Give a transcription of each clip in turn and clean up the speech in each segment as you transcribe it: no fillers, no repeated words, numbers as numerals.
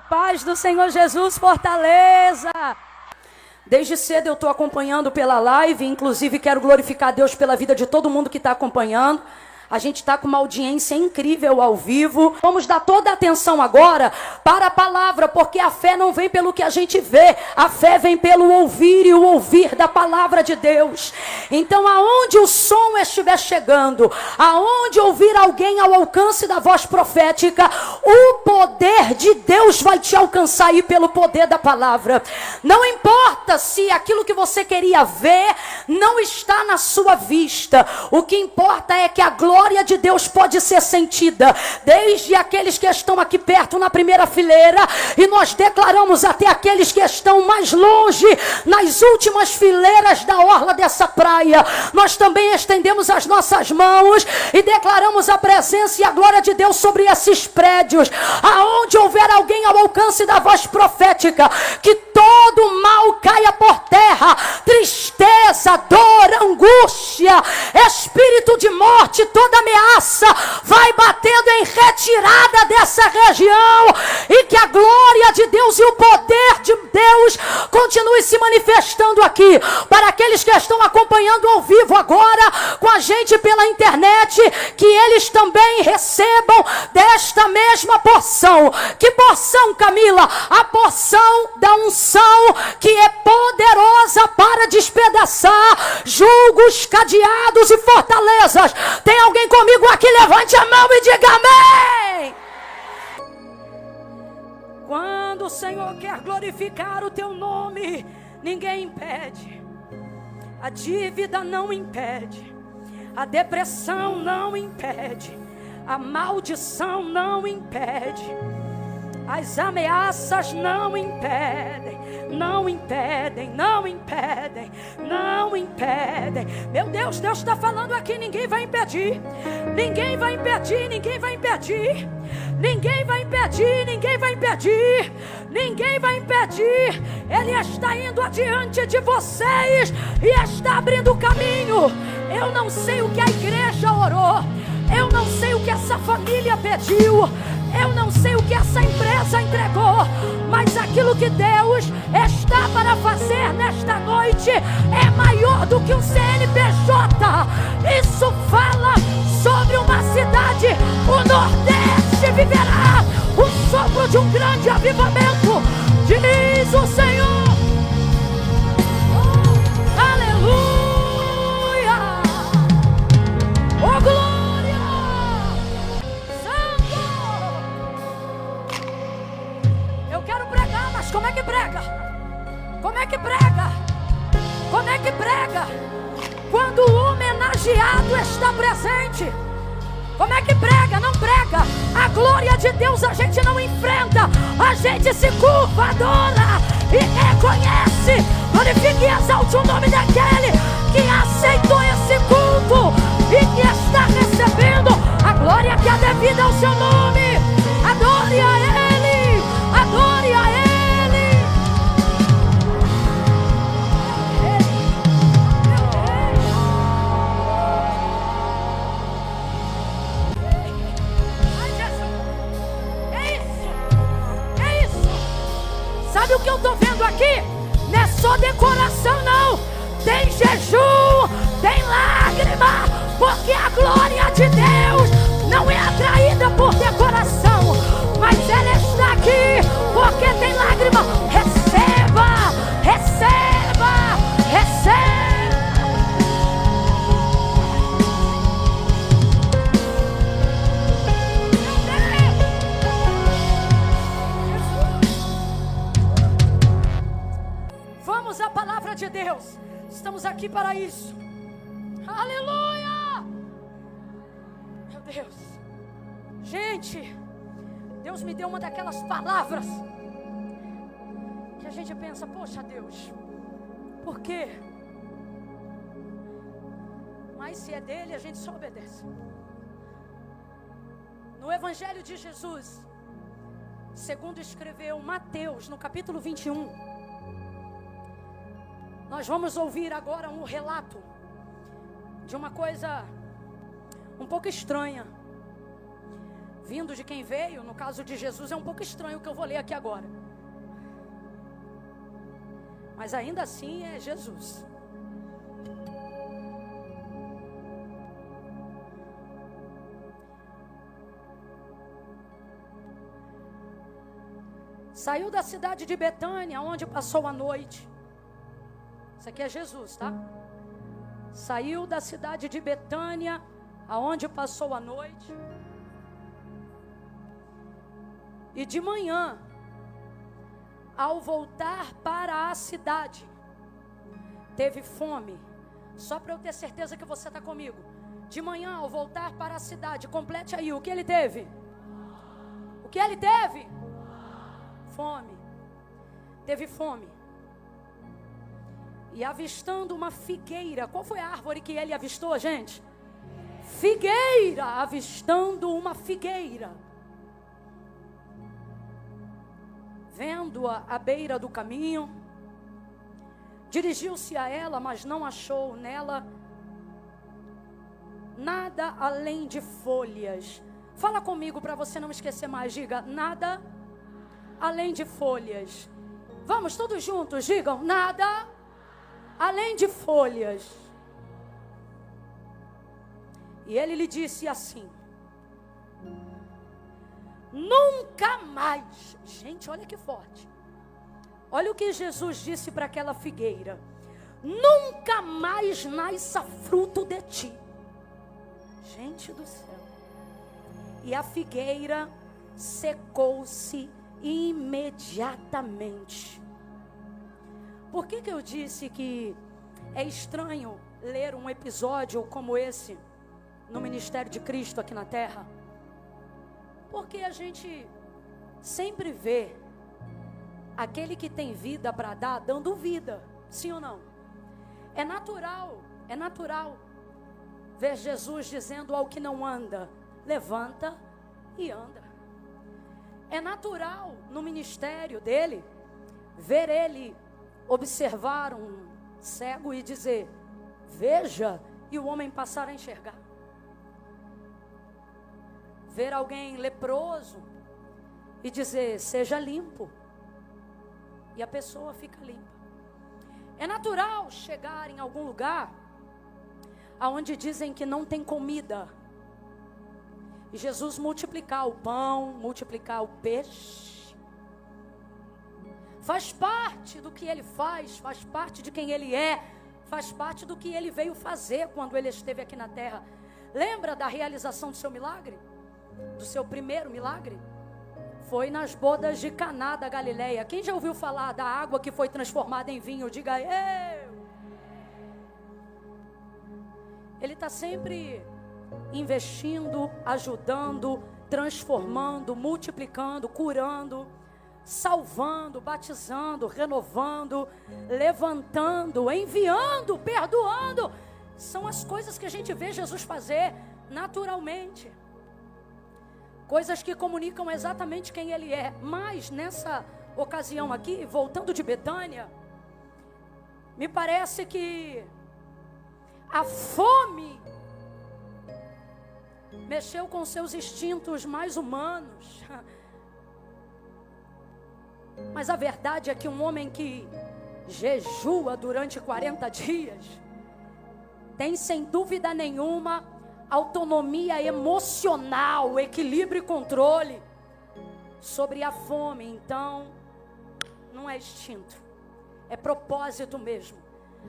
Paz do Senhor Jesus, Fortaleza. Desde cedo eu estou acompanhando pela live, inclusive quero glorificar a Deus pela vida de todo mundo que está acompanhando. A gente está com uma audiência incrível ao vivo. Vamos dar toda a atenção agora para a palavra, porque a fé não vem pelo que a gente vê. A fé vem pelo ouvir e o ouvir da palavra de Deus. Então, aonde o som estiver chegando, aonde ouvir alguém ao alcance da voz profética, o poder de Deus vai te alcançar aí pelo poder da palavra. Não importa se aquilo que você queria ver não está na sua vista. O que importa é que a glória de Deus pode ser sentida, desde aqueles que estão aqui perto na primeira fileira, e nós declaramos até aqueles que estão mais longe, nas últimas fileiras da orla dessa praia. Nós também estendemos as nossas mãos e declaramos a presença e a glória de Deus sobre esses prédios. Aonde houver alguém ao alcance da voz profética, que todo mal caia por terra, tristeza, dor, angústia, espírito de morte, toda ameaça vai batendo em retirada dessa região, e que a glória de Deus e o poder de Deus continue se manifestando aqui. Para aqueles que estão acompanhando ao vivo agora com a gente pela internet, que eles também recebam desta mesma porção. Que porção, Camila? A porção da unção, que é poderosa para despedaçar julgos, cadeados e fortalezas. Tem alguém comigo aqui? Levante a mão e diga amém. Quando o Senhor quer glorificar o teu nome, ninguém impede. A dívida não impede, a depressão não impede, a maldição não impede, as ameaças não impedem, não impedem, não impedem, não impedem. Meu Deus, Deus está falando aqui, ninguém vai impedir, ninguém vai impedir, ninguém vai impedir, ninguém vai impedir, ninguém vai impedir, ninguém vai impedir. Ele está indo adiante de vocês e está abrindo o caminho. Eu não sei o que a igreja orou, eu não sei o que essa família pediu, eu não sei o que essa empresa entregou, mas aquilo que Deus está para fazer nesta noite é maior do que um CNPJ. Isso fala sobre uma cidade. O Nordeste viverá o sopro de um grande avivamento, diz o Senhor. Oh, aleluia! Oh, glória! Como é que prega? Como é que prega? Como é que prega? Quando o homenageado está presente. Como é que prega? Não prega. A glória de Deus a gente não enfrenta, a gente se curva, adora e reconhece. Glorifique e exalte o nome daquele que aceitou esse culto e que está recebendo a glória que é devida ao seu nome. Adore a Ele, adore a Ele. Sabe o que eu estou vendo aqui? Não é só decoração, não. Tem jejum, tem lágrima, porque a glória de Deus não é atraída por decoração, mas ela está aqui porque tem lágrima. Receba, receba, receba. A palavra de Deus, estamos aqui para isso. Aleluia! Meu Deus, gente, Deus me deu uma daquelas palavras que a gente pensa, poxa Deus, por quê? Mas se é dele, a gente só obedece. No Evangelho de Jesus, segundo escreveu Mateus, no capítulo 21, nós vamos ouvir agora um relato de uma coisa um pouco estranha. vindo de quem veio, no caso de Jesus, é um pouco estranho o que eu vou ler aqui agora. Mas ainda assim é Jesus. Saiu da cidade de Betânia, onde passou a noite. Isso aqui é Jesus, tá? Saiu da cidade de Betânia, aonde passou a noite. E de manhã, ao voltar para a cidade, teve fome. Só para eu ter certeza que você está comigo. De manhã, ao voltar para a cidade, complete aí, o que ele teve? O que ele teve? Fome. Teve fome. E avistando uma figueira. Qual foi a árvore que ele avistou, gente? Figueira. Avistando uma figueira. Vendo-a à beira do caminho, dirigiu-se a ela, mas não achou nela nada além de folhas. Fala comigo para você não esquecer mais. Diga, nada além de folhas. Vamos todos juntos, digam, nada além de folhas. E ele lhe disse assim: nunca mais. Gente, olha que forte. Olha o que Jesus disse para aquela figueira: nunca mais nasça fruto de ti. Gente do céu. E a figueira secou-se imediatamente. Por que eu disse que é estranho ler um episódio como esse no ministério de Cristo aqui na terra? Porque a gente sempre vê aquele que tem vida para dar, dando vida, sim ou não? É natural ver Jesus dizendo ao que não anda, levanta e anda. É natural no ministério dele, ver ele observar um cego e dizer, veja, e o homem passar a enxergar. Ver alguém leproso e dizer, seja limpo, e a pessoa fica limpa. É natural chegar em algum lugar aonde dizem que não tem comida, e Jesus multiplicar o pão, multiplicar o peixe. Faz parte do que ele faz parte de quem ele é, faz parte do que ele veio fazer quando ele esteve aqui na terra. Lembra da realização do seu milagre? Do seu primeiro milagre? Foi nas bodas de Caná da Galileia. Quem já ouviu falar da água que foi transformada em vinho? Diga eu. Ele está sempre investindo, ajudando, transformando, multiplicando, curando, salvando, batizando, renovando, levantando, enviando, perdoando. São as coisas que a gente vê Jesus fazer naturalmente. Coisas que comunicam exatamente quem ele é. Mas nessa ocasião aqui, voltando de Betânia, me parece que a fome mexeu com seus instintos mais humanos. Mas a verdade é que um homem que jejua durante 40 dias tem, sem dúvida nenhuma, autonomia emocional, equilíbrio e controle sobre a fome. Então, não é instinto, é propósito mesmo.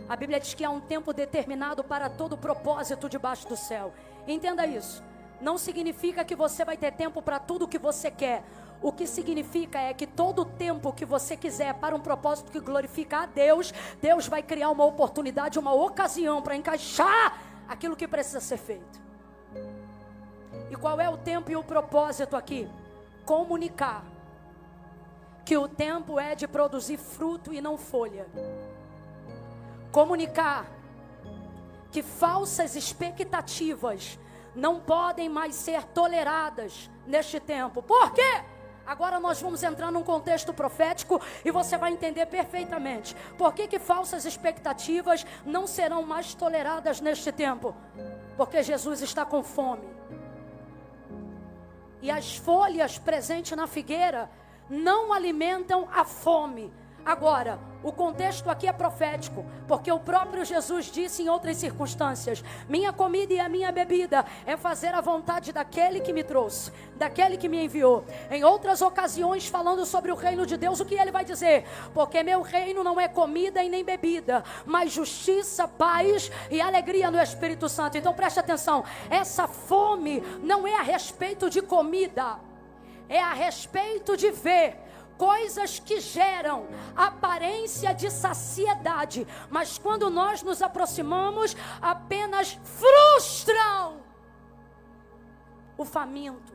A Bíblia diz que há um tempo determinado para todo propósito debaixo do céu. Entenda isso. Não significa que você vai ter tempo para tudo o que você quer. O que significa é que todo o tempo que você quiser para um propósito que glorifica a Deus, Deus vai criar uma oportunidade, uma ocasião para encaixar aquilo que precisa ser feito. E qual é o tempo e o propósito aqui? Comunicar que o tempo é de produzir fruto e não folha. Comunicar que falsas expectativas não podem mais ser toleradas neste tempo. Por quê? Agora nós vamos entrar num contexto profético e você vai entender perfeitamente. Por que falsas expectativas não serão mais toleradas neste tempo? Porque Jesus está com fome. E as folhas presentes na figueira não alimentam a fome. Agora, o contexto aqui é profético, porque o próprio Jesus disse em outras circunstâncias: minha comida e a minha bebida é fazer a vontade daquele que me trouxe, daquele que me enviou. Em outras ocasiões, falando sobre o reino de Deus, o que ele vai dizer? Porque meu reino não é comida e nem bebida, mas justiça, paz e alegria no Espírito Santo. Então preste atenção, essa fome não é a respeito de comida, é a respeito de ver coisas que geram aparência de saciedade, mas quando nós nos aproximamos, apenas frustram o faminto.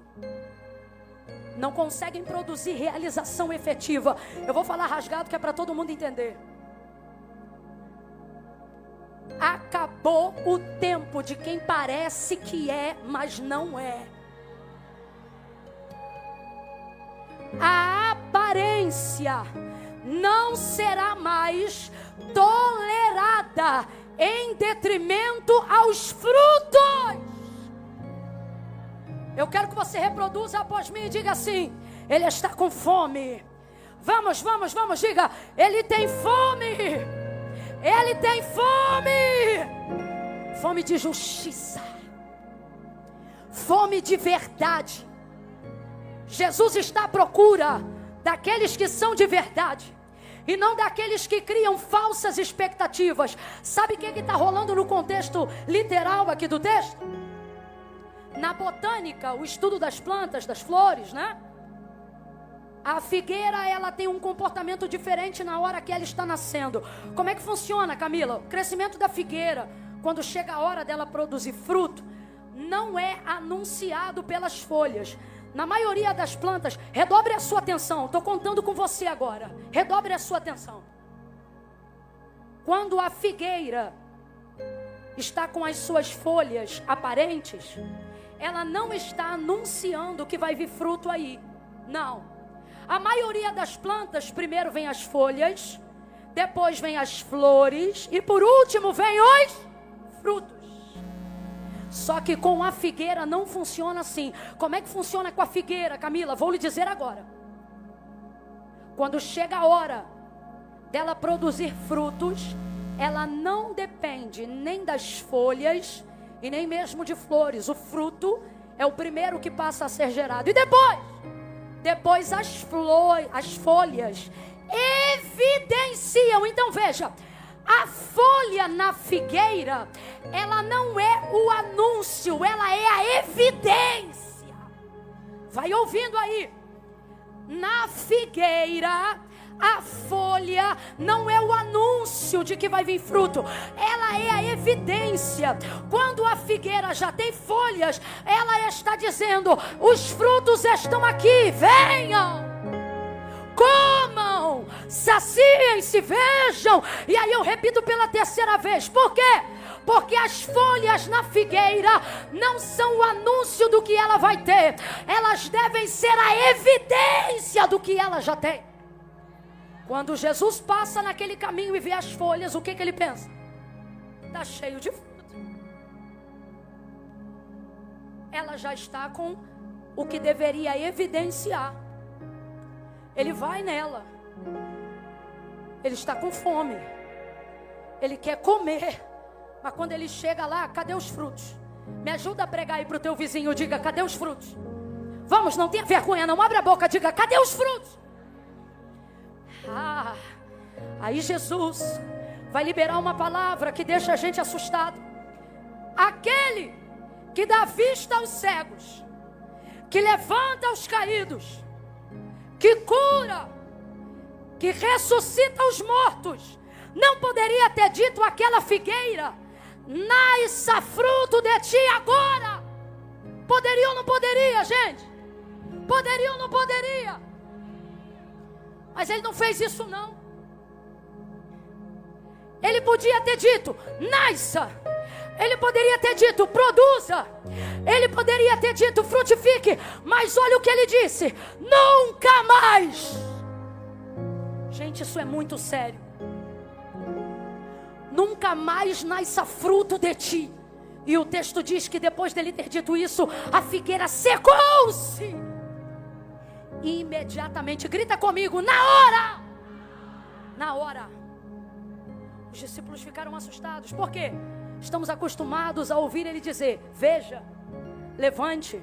Não conseguem produzir realização efetiva. Eu vou falar rasgado que é para todo mundo entender. Acabou o tempo de quem parece que é, mas não é. A aparência não será mais tolerada em detrimento aos frutos. Eu quero que você reproduza após mim e diga assim: ele está com fome. Vamos, diga: ele tem fome. Ele tem fome. Fome de justiça. Fome de verdade. Jesus está à procura daqueles que são de verdade e não daqueles que criam falsas expectativas. Sabe o que está rolando no contexto literal aqui do texto? Na botânica, o estudo das plantas, das flores, né? A figueira, ela tem um comportamento diferente na hora que ela está nascendo. Como é que funciona, Camila? O crescimento da figueira, quando chega a hora dela produzir fruto, não é anunciado pelas folhas. Na maioria das plantas, redobre a sua atenção. Estou contando com você agora. Redobre a sua atenção. Quando a figueira está com as suas folhas aparentes, ela não está anunciando que vai vir fruto aí. Não. A maioria das plantas, primeiro vem as folhas, depois vem as flores e por último vem os frutos. Só que com a figueira não funciona assim. Como é que funciona com a figueira, Camila? Vou lhe dizer agora. Quando chega a hora dela produzir frutos, ela não depende nem das folhas e nem mesmo de flores. O fruto é o primeiro que passa a ser gerado. E depois as folhas evidenciam. Então veja, a folha na figueira, ela não é o anúncio, ela é a evidência. Vai ouvindo aí. Na figueira, a folha não é o anúncio de que vai vir fruto, ela é a evidência. Quando a figueira já tem folhas, ela está dizendo: os frutos estão aqui, venham, comam, saciem-se, vejam. E aí eu repito pela terceira vez. Por quê? Porque as folhas na figueira não são o anúncio do que ela vai ter, elas devem ser a evidência do que ela já tem. Quando Jesus passa naquele caminho e vê as folhas, o que ele pensa? Está cheio de fruto. Ela já está com o que deveria evidenciar. Ele vai nela. Ele está com fome. Ele quer comer. Mas quando ele chega lá, cadê os frutos? Me ajuda a pregar aí para o teu vizinho. Diga: cadê os frutos? Vamos, não tenha vergonha não. Abre a boca, diga: cadê os frutos? Aí Jesus vai liberar uma palavra que deixa a gente assustado. Aquele que dá vista aos cegos, que levanta os caídos, que cura, que ressuscita os mortos, não poderia ter dito àquela figueira: nasça fruto de ti agora? Poderia ou não poderia, gente? Poderia ou não poderia? Mas ele não fez isso não. Ele podia ter dito: nasça. Ele poderia ter dito: produza. Ele poderia ter dito: frutifique. Mas olha o que ele disse: nunca mais. Gente, isso é muito sério. Nunca mais nasça fruto de ti. E o texto diz que depois dele ter dito isso, a figueira secou-se. Imediatamente, grita comigo, na hora! Na hora. Os discípulos ficaram assustados. Por quê? Estamos acostumados a ouvir ele dizer, veja, levante,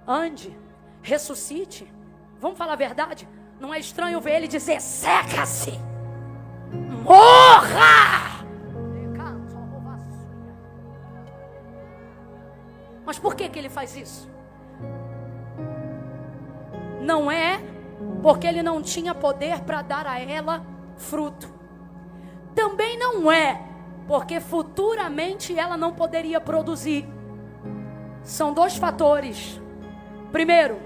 ande, ressuscite. Vamos falar a verdade? Não é estranho ver ele dizer, seca-se, morra! Mas por que ele faz isso? Não é porque ele não tinha poder para dar a ela fruto. Também não é porque futuramente ela não poderia produzir. São dois fatores. Primeiro,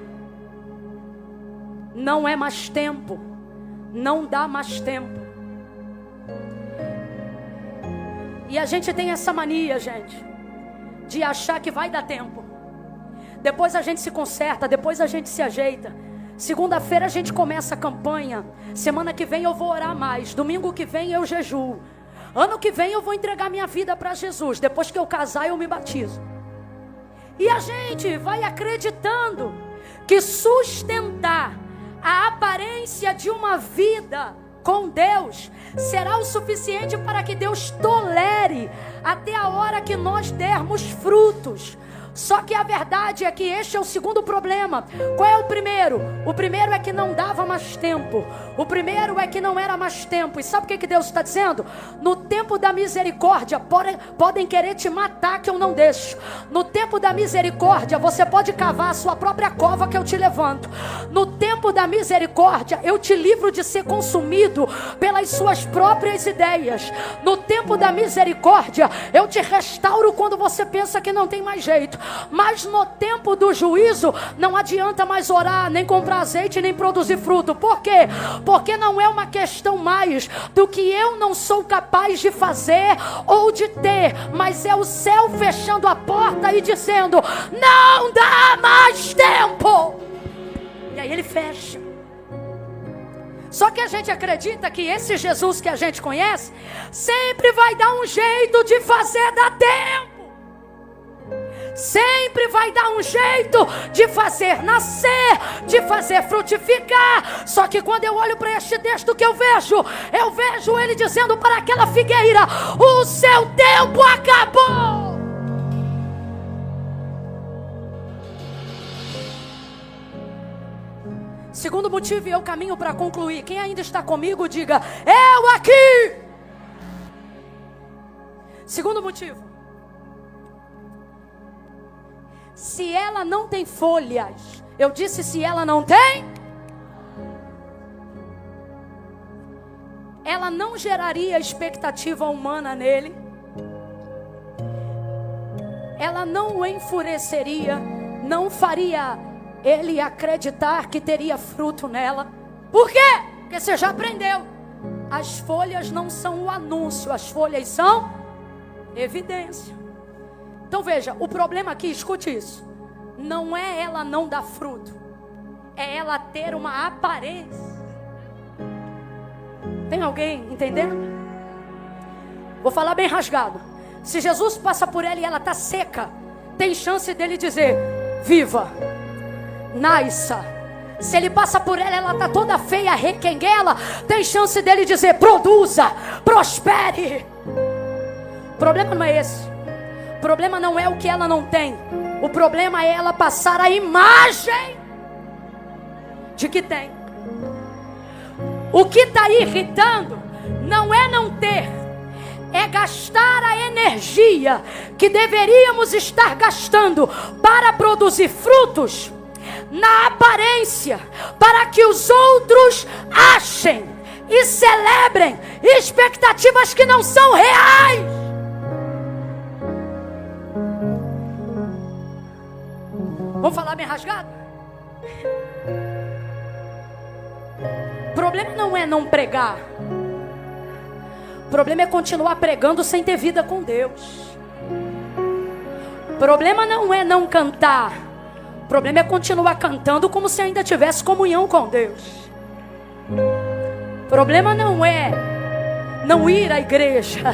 não é mais tempo. Não dá mais tempo. E a gente tem essa mania, gente, de achar que vai dar tempo. Depois a gente se conserta, depois a gente se ajeita. Segunda-feira a gente começa a campanha. Semana que vem eu vou orar mais. Domingo que vem eu jejuo. Ano que vem eu vou entregar minha vida para Jesus. Depois que eu casar eu me batizo. E a gente vai acreditando que sustentar a aparência de uma vida com Deus será o suficiente para que Deus tolere até a hora que nós dermos frutos. Só que a verdade é que este é o segundo problema. Qual é o primeiro? O primeiro é que não dava mais tempo. O primeiro é que não era mais tempo. E sabe o que Deus está dizendo? No tempo da misericórdia, podem querer te matar que eu não deixo. No tempo da misericórdia, você pode cavar a sua própria cova que eu te levanto. No tempo da misericórdia, eu te livro de ser consumido pelas suas próprias ideias. No tempo da misericórdia, eu te restauro quando você pensa que não tem mais jeito. Mas no tempo do juízo, não adianta mais orar, nem comprar azeite, nem produzir fruto. Por quê? Porque não é uma questão mais do que eu não sou capaz de fazer ou de ter, mas é o céu fechando a porta e dizendo, não dá mais tempo. E aí ele fecha. Só que a gente acredita que esse Jesus que a gente conhece sempre vai dar um jeito de fazer dar tempo. Sempre vai dar um jeito de fazer nascer, de fazer frutificar. Só que quando eu olho para este texto, que eu vejo ele dizendo para aquela figueira, o seu tempo acabou. Segundo motivo, e eu caminho para concluir. Quem ainda está comigo, diga, eu aqui. Segundo motivo. Se ela não tem folhas, eu disse se ela não tem, ela não geraria expectativa humana nele, ela não o enfureceria, não faria ele acreditar que teria fruto nela. Por quê? Porque você já aprendeu, as folhas não são o anúncio, as folhas são evidência. Então veja, o problema aqui, escute isso, não é ela não dar fruto, é ela ter uma aparência. Tem alguém entendendo? Vou falar bem rasgado. Se Jesus passa por ela e ela está seca, tem chance dele dizer, viva, nasça. Se ele passa por ela, ela está toda feia, requenguela, tem chance dele dizer, produza, prospere. O problema não é esse. O problema não é o que ela não tem. O problema é ela passar a imagem de que tem. O que está irritando não é não ter, é gastar a energia que deveríamos estar gastando para produzir frutos na aparência, para que os outros achem e celebrem expectativas que não são reais. Vamos falar bem rasgado? O problema não é não pregar. O problema é continuar pregando sem ter vida com Deus. O problema não é não cantar. O problema é continuar cantando como se ainda tivesse comunhão com Deus. O problema não é não ir à igreja,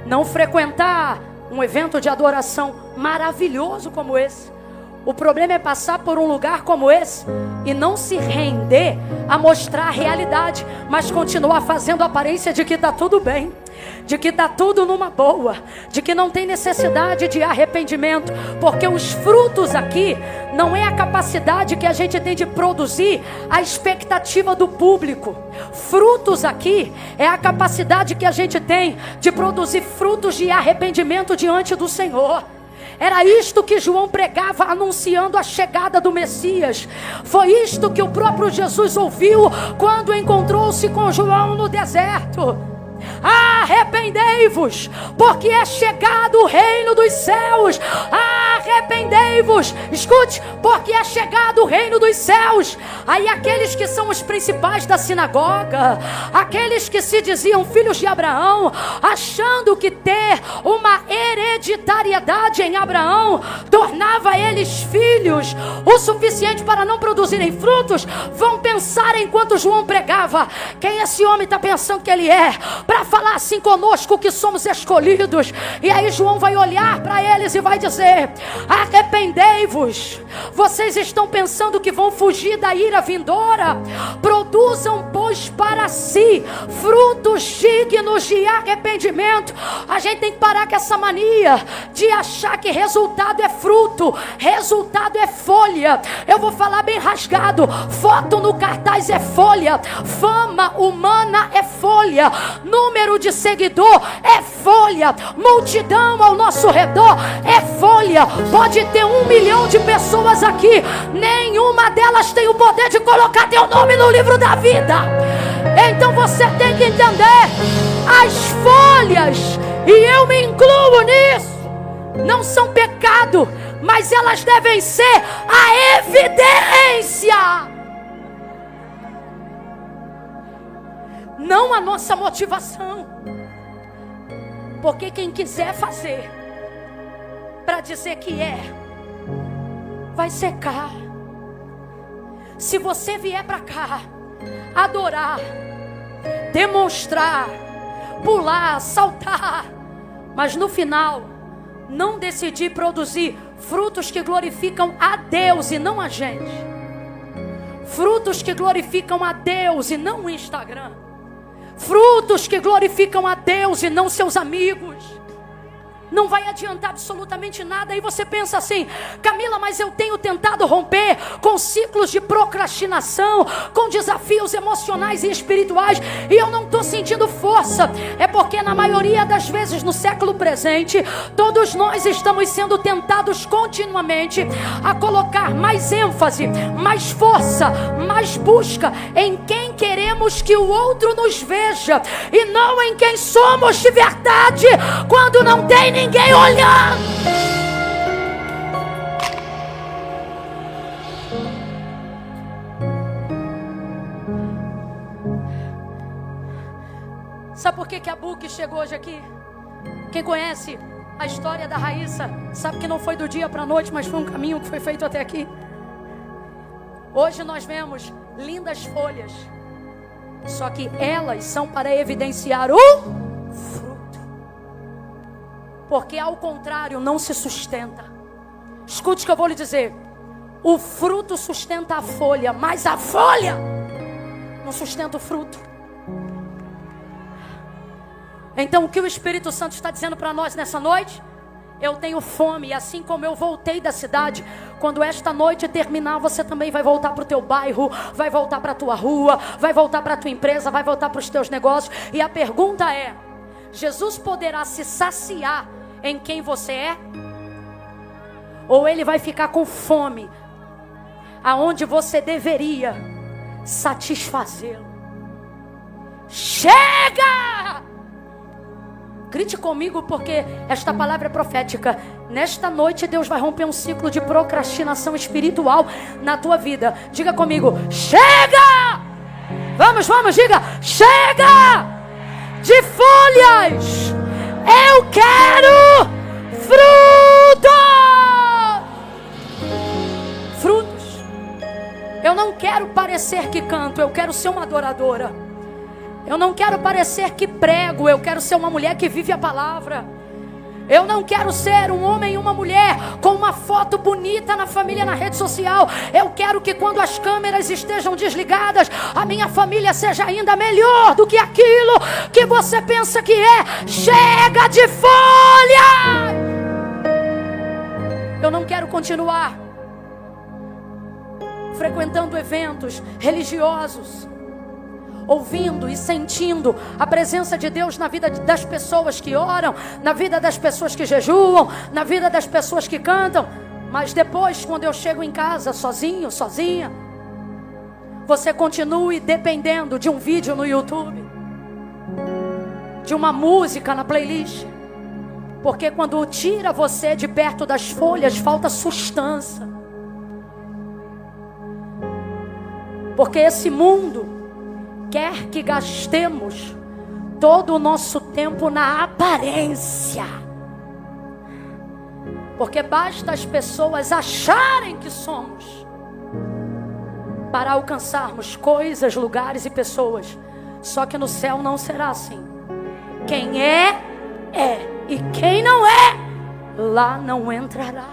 não frequentar um evento de adoração maravilhoso como esse. O problema é passar por um lugar como esse e não se render a mostrar a realidade, mas continuar fazendo a aparência de que está tudo bem, de que está tudo numa boa, de que não tem necessidade de arrependimento, porque os frutos aqui não é a capacidade que a gente tem de produzir a expectativa do público. Frutos aqui é a capacidade que a gente tem de produzir frutos de arrependimento diante do Senhor. Era isto que João pregava, anunciando a chegada do Messias. Foi isto que o próprio Jesus ouviu quando encontrou-se com João no deserto. Arrependei-vos, porque é chegado o reino dos céus. Arrependei-vos, escute, porque é chegado o reino dos céus. Aí aqueles que são os principais da sinagoga, aqueles que se diziam filhos de Abraão, achando que ter uma hereditariedade em Abraão tornava eles filhos o suficiente para não produzirem frutos, vão pensar enquanto João pregava: quem esse homem está pensando que ele é, para falar assim conosco que somos escolhidos? E aí João vai olhar para eles e vai dizer: arrependei-vos. Vocês estão pensando que vão fugir da ira vindoura? Produzam, pois, para si frutos dignos de arrependimento. A gente tem que parar com essa mania de achar que resultado é fruto, resultado é folha. Eu vou falar bem rasgado: foto no cartaz é folha, fama humana é folha, número de seguidor é folha, multidão ao nosso redor é folha. Pode ter 1 milhão de pessoas aqui, nenhuma delas tem o poder de colocar teu nome no livro da vida. Então você tem que entender: as folhas, e eu me incluo nisso, não são pecado, mas elas devem ser a evidência, não a nossa motivação. Porque quem quiser fazer para dizer que é, vai secar. Se você vier para cá adorar, demonstrar, pular, saltar, mas no final não decidir produzir frutos que glorificam a Deus e não a gente, frutos que glorificam a Deus e não o Instagram, frutos que glorificam a Deus e não seus amigos, não vai adiantar absolutamente nada. Aí você pensa assim: Camila, mas eu tenho tentado romper com ciclos de procrastinação, com desafios emocionais e espirituais, e eu não estou sentindo força. É porque na maioria das vezes no século presente, todos nós estamos sendo tentados continuamente a colocar mais ênfase, mais força, mais busca em quem queremos que o outro nos veja, e não em quem somos de verdade, quando não tem ninguém olhando. Sabe por que a Buki chegou hoje aqui? Quem conhece a história da Raíssa sabe que não foi do dia para a noite, mas foi um caminho que foi feito até aqui. Hoje nós vemos lindas folhas, só que elas são para evidenciar o fruto. Porque ao contrário não se sustenta. Escute o que eu vou lhe dizer: o fruto sustenta a folha, mas a folha não sustenta o fruto. Então o que o Espírito Santo está dizendo para nós nessa noite? Eu tenho fome, e assim como eu voltei da cidade, quando esta noite terminar, você também vai voltar para o teu bairro, vai voltar para a tua rua, vai voltar para a tua empresa, vai voltar para os teus negócios. E a pergunta é: Jesus poderá se saciar em quem você é? Ou ele vai ficar com fome aonde você deveria satisfazê-lo? Chega! Grite comigo, porque esta palavra é profética. Nesta noite Deus vai romper um ciclo de procrastinação espiritual na tua vida. Diga comigo: chega! Vamos, diga: chega de folhas, eu quero frutos. Eu não quero parecer que canto, eu quero ser uma adoradora. Eu não quero parecer que prego, eu quero ser uma mulher que vive a palavra. Eu não quero ser um homem e uma mulher com uma foto bonita na família, na rede social. Eu quero que quando as câmeras estejam desligadas, a minha família seja ainda melhor do que aquilo que você pensa que é. Chega de folha! Eu não quero continuar frequentando eventos religiosos, ouvindo e sentindo a presença de Deus na vida das pessoas que oram, na vida das pessoas que jejuam, na vida das pessoas que cantam. Mas depois, quando eu chego em casa sozinho, sozinha, você continue dependendo de um vídeo no YouTube, de uma música na playlist. Porque quando tira você de perto das folhas, falta sustância. Porque esse mundo quer que gastemos todo o nosso tempo na aparência. Porque basta as pessoas acharem que somos para alcançarmos coisas, lugares e pessoas. Só que no céu não será assim. Quem é, é. E quem não é, lá não entrará.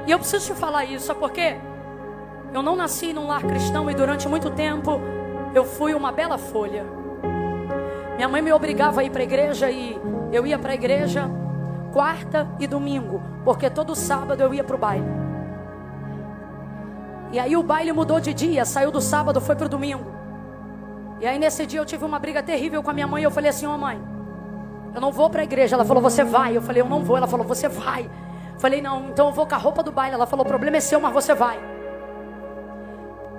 E eu preciso te falar isso, sabe por quê? Eu não nasci num lar cristão e durante muito tempo eu fui uma bela folha. Minha mãe me obrigava a ir para a igreja e eu ia para a igreja quarta e domingo, porque todo sábado eu ia para o baile. E aí o baile mudou de dia, saiu do sábado, foi para o domingo. E aí nesse dia eu tive uma briga terrível com a minha mãe. Eu falei assim: ó mãe, eu não vou para a igreja. Ela falou: você vai. Eu falei: eu não vou. Ela falou: você vai. Eu falei: não, então eu vou com a roupa do baile. Ela falou: o problema é seu, mas você vai.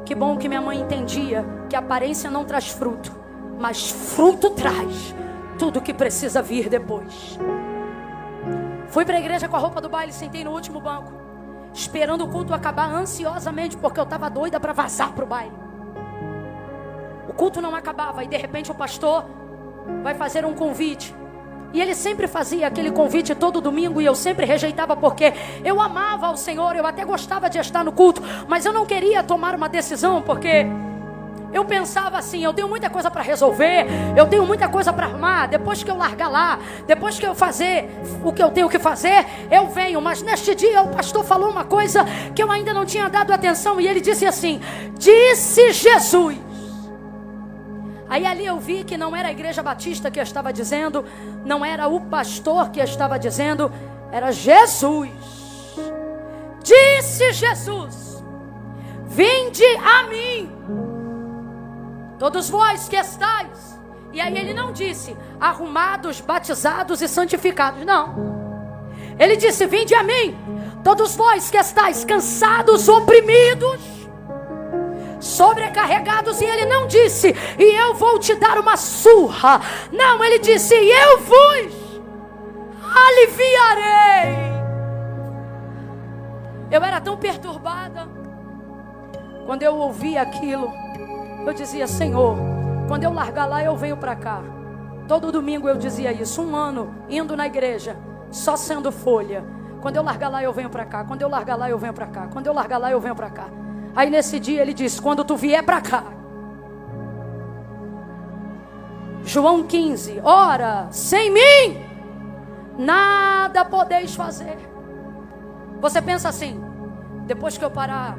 Que bom que minha mãe entendia que a aparência não traz fruto, mas fruto traz tudo que precisa vir depois. Fui para a igreja com a roupa do baile, sentei no último banco, esperando o culto acabar ansiosamente, porque eu estava doida para vazar para o baile. O culto não acabava e de repente o pastor vai fazer um convite. E ele sempre fazia aquele convite todo domingo e eu sempre rejeitava, porque eu amava ao Senhor, eu até gostava de estar no culto, mas eu não queria tomar uma decisão, porque eu pensava assim: eu tenho muita coisa para resolver, eu tenho muita coisa para arrumar. Depois que eu largar lá, depois que eu fazer o que eu tenho que fazer, eu venho. Mas neste dia o pastor falou uma coisa que eu ainda não tinha dado atenção, e ele disse assim: disse Jesus. Aí ali eu vi que não era a Igreja Batista que estava dizendo, não era o pastor que estava dizendo, era Jesus. Disse Jesus: vinde a mim, todos vós que estáis. E aí ele não disse arrumados, batizados e santificados, não. Ele disse: vinde a mim, todos vós que estáis cansados, oprimidos, sobrecarregados. E ele não disse: e eu vou te dar uma surra. Não, ele disse: e eu vos aliviarei. Eu era tão perturbada. Quando eu ouvia aquilo, eu dizia: Senhor, quando eu largar lá, eu venho para cá. Todo domingo eu dizia isso. 1 ano indo na igreja, só sendo folha. Quando eu largar lá, eu venho para cá. Quando eu largar lá, eu venho para cá. Quando eu largar lá, eu venho para cá. Aí nesse dia ele disse: quando tu vier para cá, João 15, ora, sem mim nada podeis fazer. Você pensa assim: depois que eu parar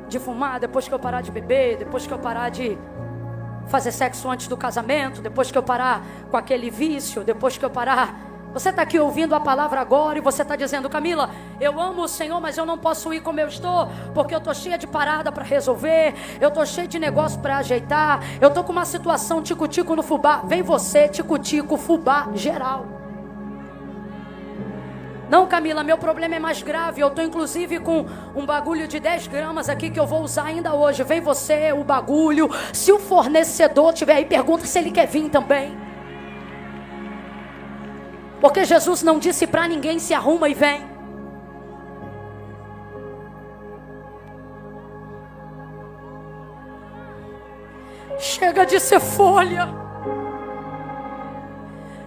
de fumar, depois que eu parar de beber, depois que eu parar de fazer sexo antes do casamento, depois que eu parar com aquele vício, depois que eu parar... Você está aqui ouvindo a palavra agora e você está dizendo: Camila, eu amo o Senhor, mas eu não posso ir como eu estou, porque eu estou cheia de parada para resolver, eu estou cheia de negócio para ajeitar, eu estou com uma situação tico-tico no fubá. Vem você, tico-tico, fubá, geral. Não, Camila, meu problema é mais grave, eu estou inclusive com um bagulho de 10 gramas aqui que eu vou usar ainda hoje. Vem você, o bagulho. Se o fornecedor tiver aí, pergunta se ele quer vir também. Porque Jesus não disse para ninguém: se arruma e vem. Chega de ser folha.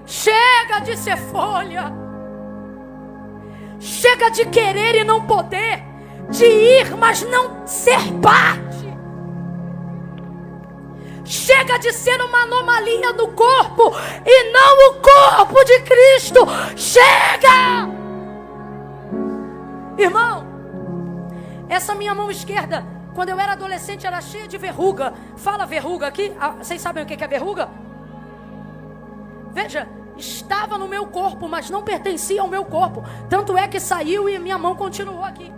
Chega de ser folha. Chega de querer e não poder. De ir, mas não ser parte. Chega de ser uma anomalia no corpo e não o corpo de Cristo. Chega! Irmão, essa minha mão esquerda, quando eu era adolescente, era cheia de verruga. Fala verruga aqui. Vocês sabem o que é verruga? Veja, estava no meu corpo, mas não pertencia ao meu corpo. Tanto é que saiu e minha mão continuou aqui.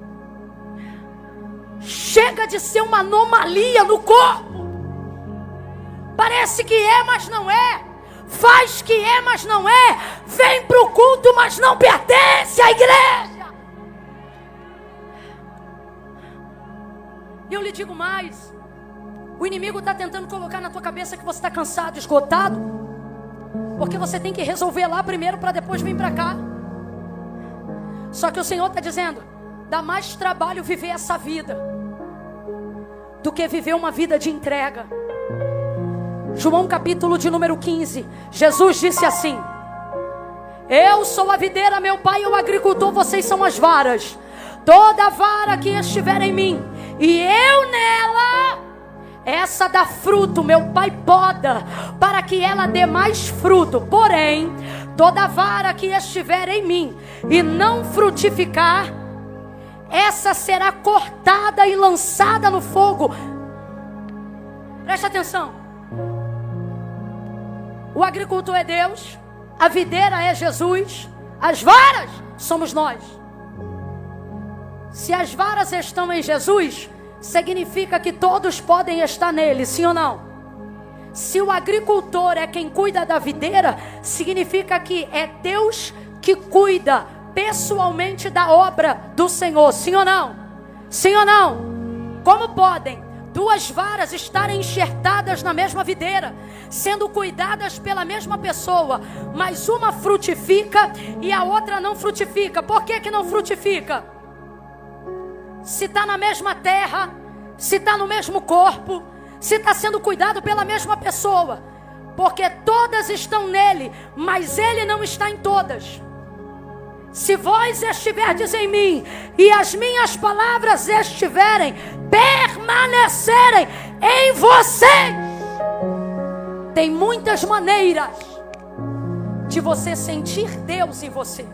Chega de ser uma anomalia no corpo. Parece que é, mas não é. Faz que é, mas não é. Vem para o culto, mas não pertence à igreja. E eu lhe digo mais. O inimigo está tentando colocar na tua cabeça que você está cansado, esgotado. Porque você tem que resolver lá primeiro para depois vir para cá. Só que o Senhor está dizendo: dá mais trabalho viver essa vida do que viver uma vida de entrega. João capítulo de número 15, Jesus disse assim: eu sou a videira, meu pai é o agricultor, vocês são as varas. Toda vara que estiver em mim e eu nela, essa dá fruto, meu pai poda, para que ela dê mais fruto. Porém, toda vara que estiver em mim e não frutificar, essa será cortada e lançada no fogo. Preste atenção. O agricultor é Deus, a videira é Jesus, as varas somos nós. Se as varas estão em Jesus, significa que todos podem estar nele, sim ou não? Se o agricultor é quem cuida da videira, significa que é Deus que cuida pessoalmente da obra do Senhor, sim ou não? Sim ou não? Como podem duas varas estarem enxertadas na mesma videira, sendo cuidadas pela mesma pessoa, mas uma frutifica e a outra não frutifica? Por que que não frutifica? Se está na mesma terra, se está no mesmo corpo, se está sendo cuidado pela mesma pessoa, porque todas estão nele, mas ele não está em todas. Se vós estiverdes em mim e as minhas palavras estiverem, permanecerem em vocês, tem muitas maneiras de você sentir Deus em você,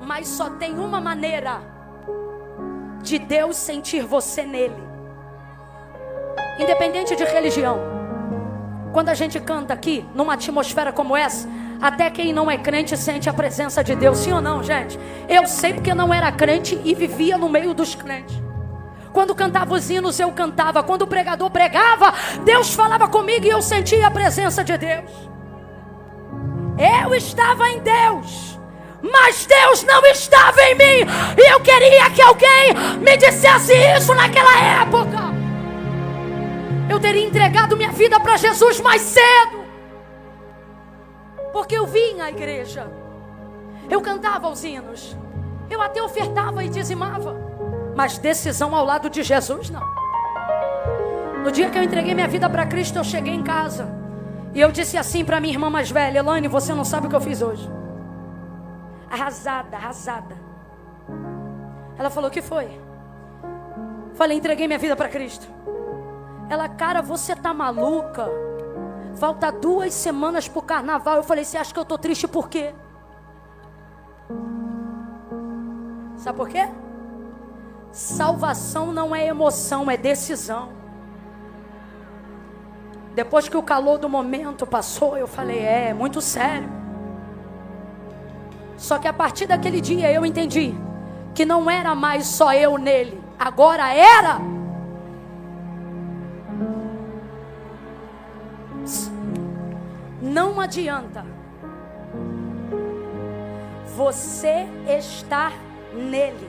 mas só tem uma maneira de Deus sentir você nele. Independente de religião. Quando a gente canta aqui, numa atmosfera como essa, até quem não é crente sente a presença de Deus, sim ou não, gente? Eu sei porque não era crente e vivia no meio dos crentes. Quando cantava os hinos, eu cantava. Quando o pregador pregava, Deus falava comigo e eu sentia a presença de Deus. Eu estava em Deus, mas Deus não estava em mim. E eu queria que alguém me dissesse isso naquela época. Eu teria entregado minha vida para Jesus mais cedo, porque eu vim à igreja, eu cantava os hinos, eu até ofertava e dizimava, mas decisão ao lado de Jesus não. No dia que eu entreguei minha vida para Cristo, eu cheguei em casa e eu disse assim para minha irmã mais velha: Elaine, você não sabe o que eu fiz hoje. Arrasada, arrasada. Ela falou: o que foi? Falei: entreguei minha vida para Cristo. Ela: cara, você tá maluca? Falta 2 semanas pro carnaval. Eu falei: você acha que eu tô triste por quê? Sabe por quê? Salvação não é emoção, é decisão. Depois que o calor do momento passou, eu falei: é muito sério. Só que a partir daquele dia eu entendi que não era mais só eu nele, agora era. Não adianta você estar nele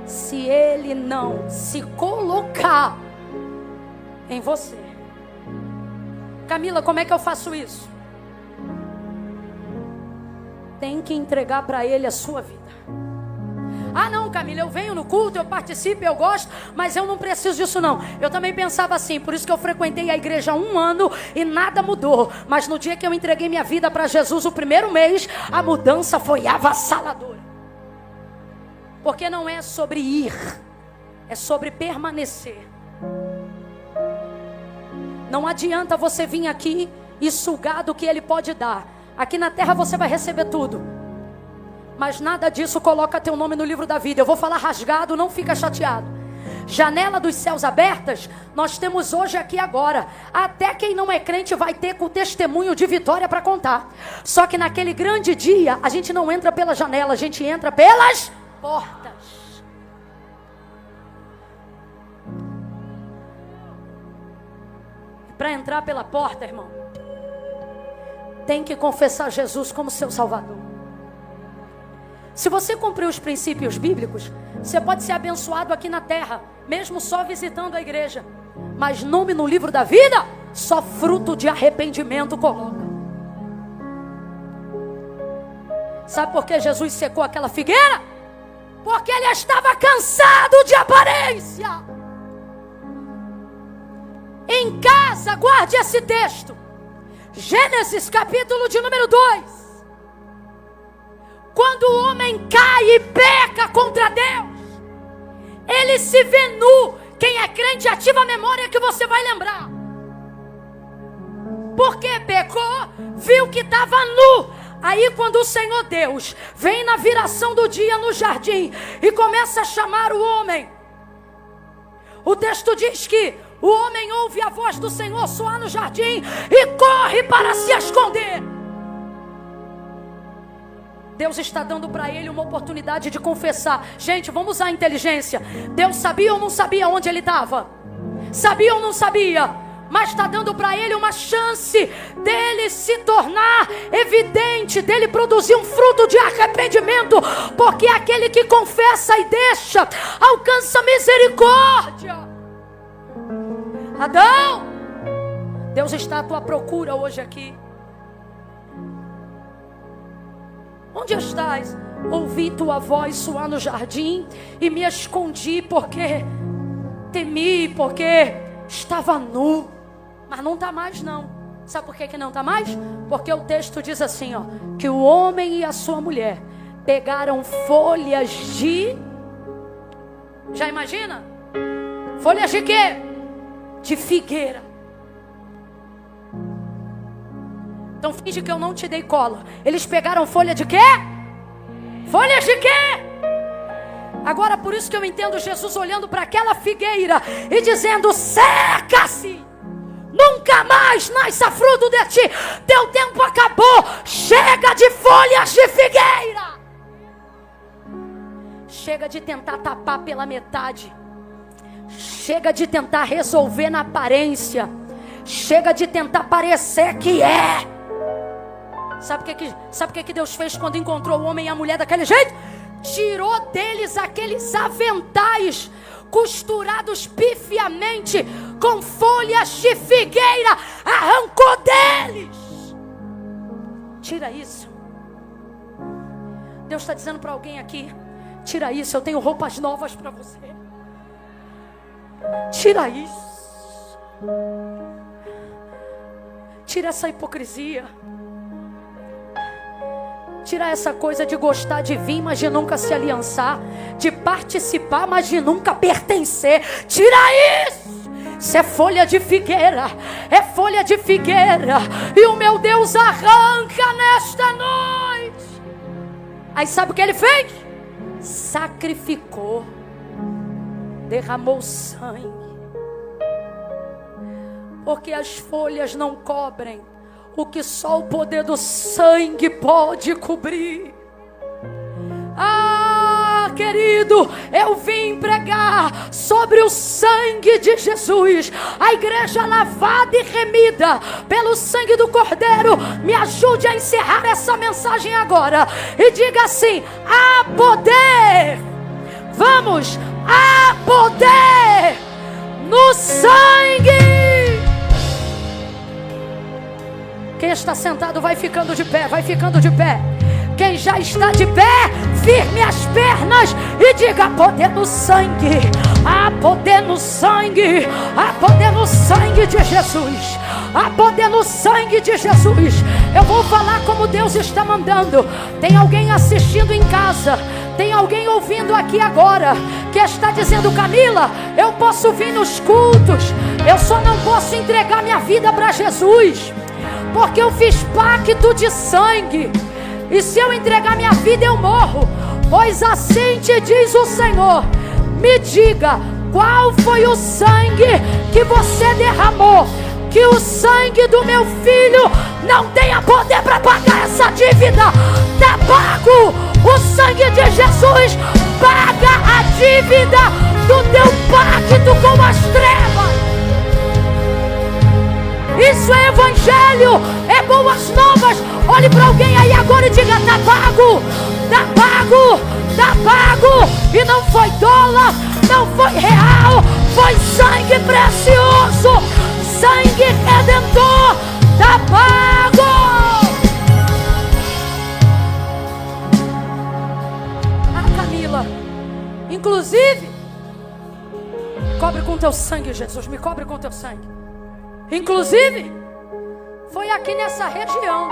se ele não se colocar em você. Camila, como é que eu faço isso? Tem que entregar para ele a sua vida. Ah não, Camila, eu venho no culto, eu participo, eu gosto, mas eu não preciso disso não. Eu também pensava assim, por isso que eu frequentei a igreja há 1 ano e nada mudou. Mas no dia que eu entreguei minha vida para Jesus, o primeiro mês, a mudança foi avassaladora. Porque não é sobre ir, é sobre permanecer. Não adianta você vir aqui e sugar do que Ele pode dar. Aqui na terra você vai receber tudo, mas nada disso coloca teu nome no livro da vida. Eu vou falar rasgado, não fica chateado. Janela dos céus abertas, nós temos hoje aqui agora. Até quem não é crente vai ter com testemunho de vitória para contar. Só que naquele grande dia, a gente não entra pela janela, a gente entra pelas portas. Para entrar pela porta, irmão, tem que confessar Jesus como seu Salvador. Se você cumprir os princípios bíblicos, você pode ser abençoado aqui na terra, mesmo só visitando a igreja. Mas nome no livro da vida, só fruto de arrependimento coloca. Sabe por que Jesus secou aquela figueira? Porque ele estava cansado de aparência. Em casa, guarde esse texto. Gênesis capítulo de número 2. Quando o homem cai e peca contra Deus, ele se vê nu. Quem é crente, ativa a memória que você vai lembrar. Porque pecou, viu que estava nu. Aí quando o Senhor Deus vem na viração do dia no jardim e começa a chamar o homem, o texto diz que o homem ouve a voz do Senhor soar no jardim e corre para se esconder. Deus está dando para ele uma oportunidade de confessar. Gente, vamos usar a inteligência. Deus sabia ou não sabia onde ele estava? Sabia ou não sabia? Mas está dando para ele uma chance dele se tornar evidente, dele produzir um fruto de arrependimento. Porque aquele que confessa e deixa, alcança misericórdia. Adão, Deus está à tua procura hoje aqui. Onde estás? Ouvi tua voz soar no jardim e me escondi porque temi, porque estava nu. Mas não está mais não. Sabe por que não está mais? Porque o texto diz assim, ó, que o homem e a sua mulher pegaram folhas de... Já imagina? Folhas de quê? De figueira. Então finge que eu não te dei cola. Eles pegaram folha de quê? Folhas de quê? Agora por isso que eu entendo Jesus olhando para aquela figueira e dizendo: seca-se, nunca mais nasça fruto de ti, teu tempo acabou, chega de folhas de figueira. Chega de tentar tapar pela metade. Chega de tentar resolver na aparência. Chega de tentar parecer que é. Sabe o que Deus fez quando encontrou o homem e a mulher daquele jeito? Tirou deles aqueles aventais costurados pifiamente com folhas de figueira. Arrancou deles. Tira isso. Deus está dizendo para alguém aqui: tira isso, eu tenho roupas novas para você. Tira isso. Tira essa hipocrisia. Tira essa coisa de gostar de vir, mas de nunca se aliançar. De participar, mas de nunca pertencer. Tira isso. Isso é folha de figueira. É folha de figueira. E o meu Deus arranca nesta noite. Aí sabe o que ele fez? Sacrificou. Derramou sangue. Porque as folhas não cobrem o que só o poder do sangue pode cobrir. Ah, querido, eu vim pregar sobre o sangue de Jesus. A igreja lavada e remida pelo sangue do Cordeiro. Me ajude a encerrar essa mensagem agora. E diga assim: há poder. Vamos, há poder no sangue. Quem está sentado vai ficando de pé, vai ficando de pé. Quem já está de pé, firme as pernas e diga: há poder no sangue, há poder no sangue, há poder no sangue de Jesus, há poder no sangue de Jesus. Eu vou falar como Deus está mandando. Tem alguém assistindo em casa, Tem alguém ouvindo aqui agora que está dizendo: Camila, eu posso vir nos cultos, eu só não posso entregar minha vida para Jesus, porque eu fiz pacto de sangue, e se eu entregar minha vida eu morro. Pois assim te diz o Senhor: me diga, qual foi o sangue que você derramou, que o sangue do meu filho não tenha poder para pagar essa dívida. Está pago. O sangue de Jesus paga a dívida do teu pacto com as trevas. Isso é evangelho, é boas novas. Olhe para alguém aí agora e diga: está pago, está pago, está pago. E não foi dólar, não foi real, foi sangue precioso, sangue redentor. Está pago. Ah, Camila, inclusive, cobre com teu sangue, Jesus, me cobre com teu sangue. Inclusive, foi aqui nessa região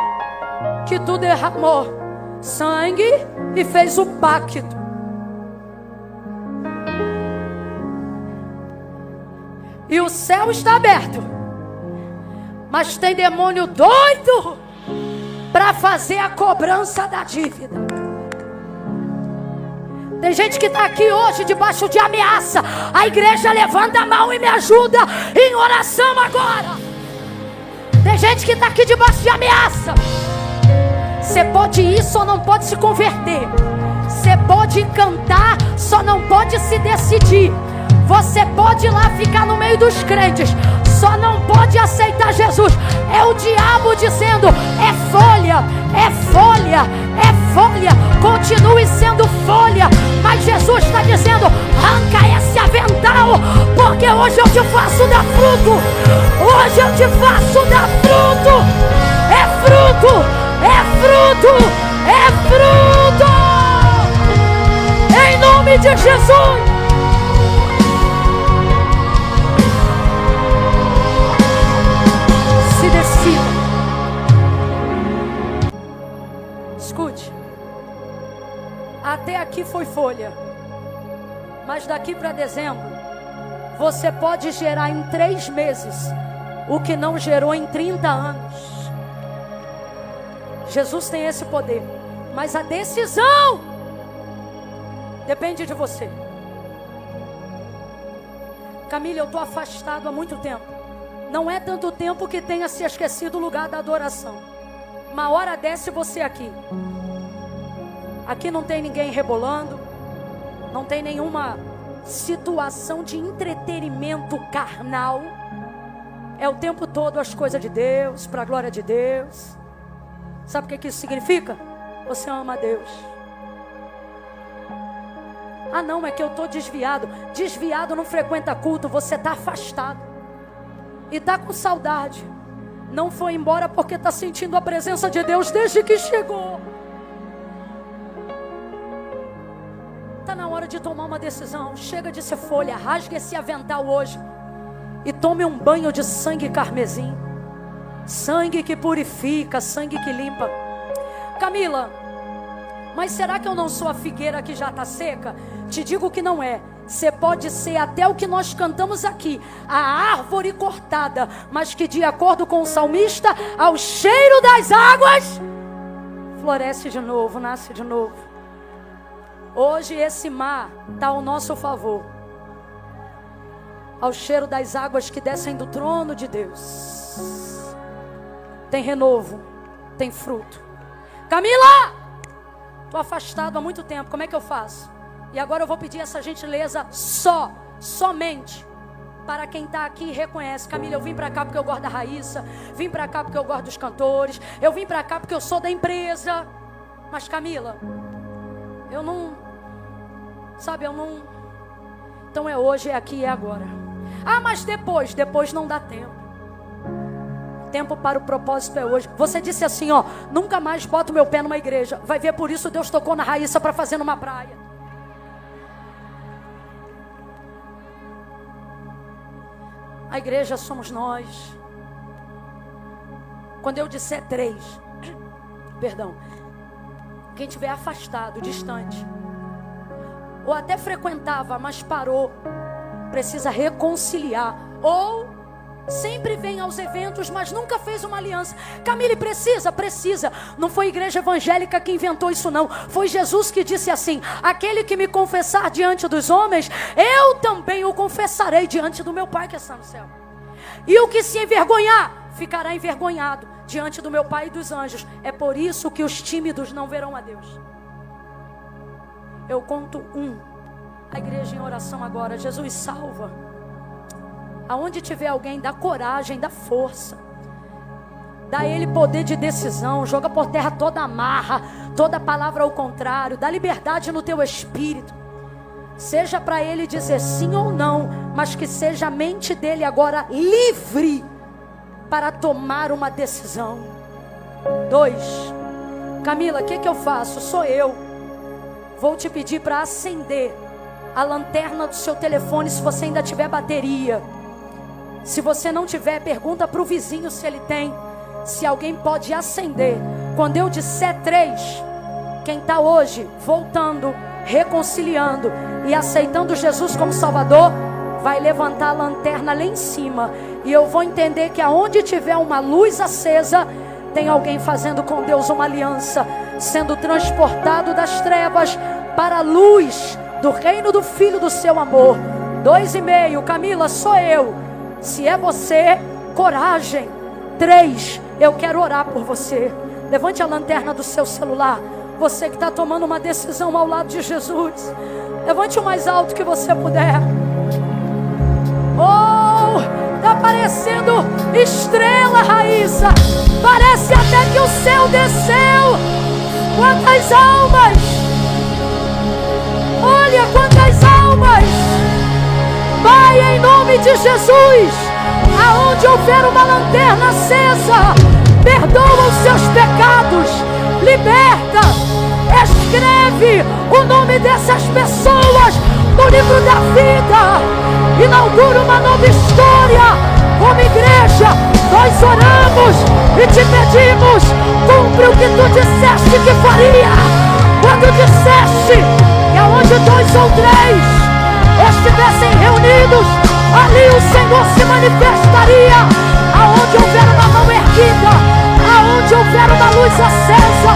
que tu derramou sangue e fez o pacto. E o céu está aberto, mas tem demônio doido para fazer a cobrança da dívida. Tem gente que está aqui hoje debaixo de ameaça. A igreja levanta a mão e me ajuda em oração agora. Tem gente que está aqui debaixo de ameaça. Você pode ir, só não pode se converter. Você pode cantar, só não pode se decidir. Você pode ir lá ficar no meio dos crentes, só não pode aceitar Jesus. É o diabo dizendo: é folha, é folha, é folha. Continue sendo folha. Mas Jesus está dizendo: arranca esse avental, porque hoje eu te faço dar fruto. Hoje eu te faço dar fruto. É fruto, é fruto, é fruto. Em nome de Jesus. Escute, até aqui foi folha, mas daqui para dezembro você pode gerar em 3 meses o que não gerou em 30 anos. Jesus tem esse poder, mas a decisão depende de você. Camila, eu estou afastado há muito tempo. Não é tanto tempo que tenha se esquecido o lugar da adoração. Uma hora desce você aqui. Aqui não tem ninguém rebolando. Não tem nenhuma situação de entretenimento carnal. É o tempo todo as coisas de Deus, para a glória de Deus. Sabe o que isso significa? Você ama a Deus. Ah não, é que eu estou desviado. Desviado não frequenta culto, você está afastado. E está com saudade. Não foi embora porque está sentindo a presença de Deus desde que chegou. Está na hora de tomar uma decisão. Chega de ser folha, rasgue esse avental hoje e tome um banho de sangue carmesim. Sangue que purifica, sangue que limpa. Camila, mas será que eu não sou a figueira que já está seca? Te digo que não é. Você pode ser até o que nós cantamos aqui, a árvore cortada, mas que de acordo com o salmista, ao cheiro das águas, floresce de novo, nasce de novo. Hoje esse mar está ao nosso favor, ao cheiro das águas que descem do trono de Deus. Tem renovo, tem fruto. Camila, estou afastado há muito tempo, como é que eu faço? E agora eu vou pedir essa gentileza somente para quem está aqui e reconhece. Camila, eu vim para cá porque eu gosto da Raíssa, vim para cá porque eu gosto dos cantores, eu vim para cá porque eu sou da empresa. Mas Camila, eu não, sabe, eu não. Então é hoje, é aqui, é agora. Ah, mas depois não dá tempo. Tempo para o propósito é hoje. Você disse assim, ó, nunca mais boto meu pé numa igreja. Vai ver, por isso Deus tocou na Raíssa para fazer numa praia. A igreja somos nós. Quando eu disser 3, perdão, quem estiver afastado, distante, ou até frequentava, mas parou, precisa reconciliar. Ou sempre vem aos eventos, mas nunca fez uma aliança. Camille, precisa. Não foi a igreja evangélica que inventou isso não. Foi Jesus que disse assim: aquele que me confessar diante dos homens, eu também o confessarei diante do meu Pai que está no céu. E o que se envergonhar, ficará envergonhado diante do meu Pai e dos anjos. É por isso que os tímidos não verão a Deus. Eu conto a igreja em oração agora. Jesus, salva. Aonde tiver alguém, dá coragem, dá força, dá a ele poder de decisão, joga por terra toda amarra, toda palavra ao contrário, dá liberdade no teu espírito, seja para ele dizer sim ou não, mas que seja a mente dele agora livre para tomar uma decisão. 2, Camila, o que eu faço? Sou eu, vou te pedir para acender a lanterna do seu telefone se você ainda tiver bateria. Se você não tiver, pergunta para o vizinho se ele tem, se alguém pode acender. Quando eu disser 3, quem está hoje voltando, reconciliando e aceitando Jesus como Salvador, vai levantar a lanterna lá em cima. E eu vou entender que aonde tiver uma luz acesa, tem alguém fazendo com Deus uma aliança, sendo transportado das trevas para a luz do reino do Filho do seu amor. 2,5, Camila, sou eu. Se é você, coragem. 3, eu quero orar por você. Levante a lanterna do seu celular. Você que está tomando uma decisão ao lado de Jesus, levante o mais alto que você puder. Oh, está aparecendo estrela, Raíssa. Parece até que o céu desceu. Quantas almas! Olha quantas almas! Pai, em nome de Jesus, aonde houver uma lanterna acesa, perdoa os seus pecados, liberta, escreve o nome dessas pessoas no livro da vida, inaugura uma nova história. Como igreja, nós oramos e te pedimos, cumpre o que tu disseste que faria, quando disseste que aonde 2 ou 3 estivessem reunidos, ali o Senhor se manifestaria. Aonde houver uma mão erguida, aonde houver uma luz acesa,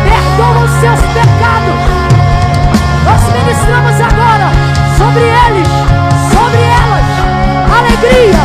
perdoa os seus pecados. Nós ministramos agora sobre eles, sobre elas, alegria,